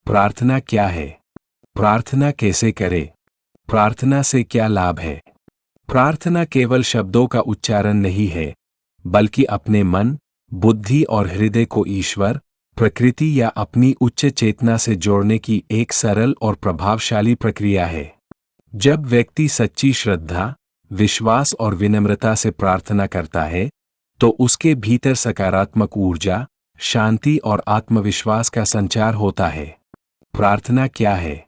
प्रार्थना क्या है? प्रार्थना कैसे करें? प्रार्थना से क्या लाभ है? प्रार्थना केवल शब्दों का उच्चारण नहीं है, बल्कि अपने मन, बुद्धि और हृदय को ईश्वर, प्रकृति या अपनी उच्च चेतना से जोड़ने की एक सरल और प्रभावशाली प्रक्रिया है। जब व्यक्ति सच्ची श्रद्धा, विश्वास और विनम्रता से प्रार्थना करता है, तो उसके भीतर सकारात्मक ऊर्जा, शांति और आत्मविश्वास का संचार होता है। प्रार्थना क्या है?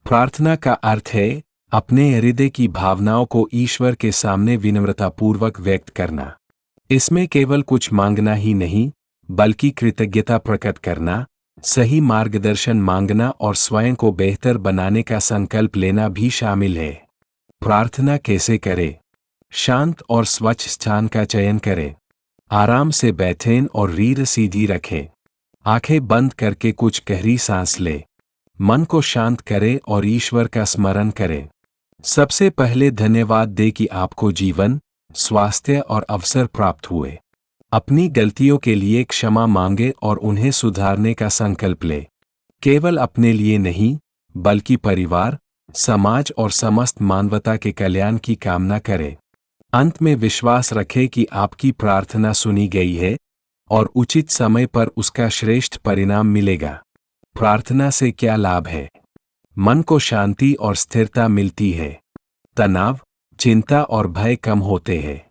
प्रार्थना का अर्थ है अपने हृदय की भावनाओं को ईश्वर के सामने विनम्रतापूर्वक व्यक्त करना। इसमें केवल कुछ मांगना ही नहीं, बल्कि कृतज्ञता प्रकट करना, सही मार्गदर्शन मांगना और स्वयं को बेहतर बनाने का संकल्प लेना भी शामिल है। प्रार्थना कैसे करें? शांत और स्वच्छ स्थान का चयन करें। आराम से बैठें और रीढ़ सीधी रखें। आंखें बंद करके कुछ गहरी सांस लें। मन को शांत करें और ईश्वर का स्मरण करें। सबसे पहले धन्यवाद दें कि आपको जीवन, स्वास्थ्य और अवसर प्राप्त हुए। अपनी गलतियों के लिए क्षमा मांगे और उन्हें सुधारने का संकल्प ले। केवल अपने लिए नहीं, बल्कि परिवार, समाज और समस्त मानवता के कल्याण की कामना करें। अंत में विश्वास रखें कि आपकी प्रार्थना सुनी गई है और उचित समय पर उसका श्रेष्ठ परिणाम मिलेगा। प्रार्थना से क्या लाभ है? मन को शांति और स्थिरता मिलती है। तनाव, चिंता और भय कम होते हैं।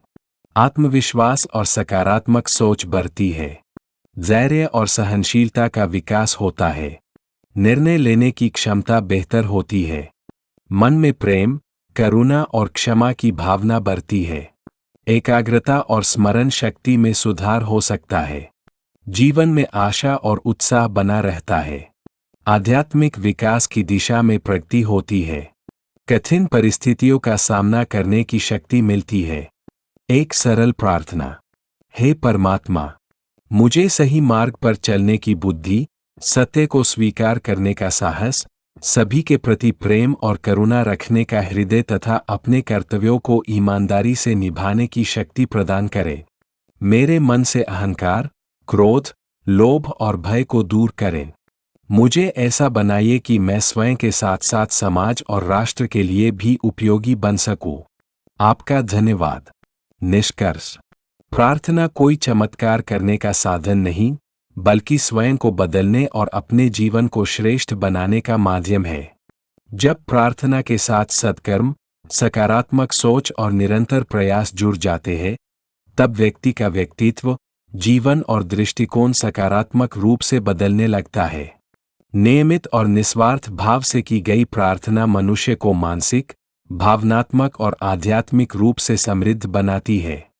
आत्मविश्वास और सकारात्मक सोच बढ़ती है। धैर्य और सहनशीलता का विकास होता है। निर्णय लेने की क्षमता बेहतर होती है। मन में प्रेम, करुणा और क्षमा की भावना बढ़ती है। एकाग्रता और स्मरण शक्ति में सुधार हो सकता है। जीवन में आशा और उत्साह बना रहता है। आध्यात्मिक विकास की दिशा में प्रगति होती है। कठिन परिस्थितियों का सामना करने की शक्ति मिलती है। एक सरल प्रार्थना। हे परमात्मा, मुझे सही मार्ग पर चलने की बुद्धि, सत्य को स्वीकार करने का साहस, सभी के प्रति प्रेम और करुणा रखने का हृदय तथा अपने कर्तव्यों को ईमानदारी से निभाने की शक्ति प्रदान करे। मेरे मन से अहंकार, क्रोध, लोभ और भय को दूर करें। मुझे ऐसा बनाइए कि मैं स्वयं के साथ साथ समाज और राष्ट्र के लिए भी उपयोगी बन सकूं। आपका धन्यवाद। निष्कर्ष: प्रार्थना कोई चमत्कार करने का साधन नहीं, बल्कि स्वयं को बदलने और अपने जीवन को श्रेष्ठ बनाने का माध्यम है। जब प्रार्थना के साथ सत्कर्म, सकारात्मक सोच और निरंतर प्रयास जुड़ जाते हैं, तब व्यक्ति का व्यक्तित्व, जीवन और दृष्टिकोण सकारात्मक रूप से बदलने लगता है। नियमित और निस्वार्थ भाव से की गई प्रार्थना मनुष्य को मानसिक, भावनात्मक और आध्यात्मिक रूप से समृद्ध बनाती है।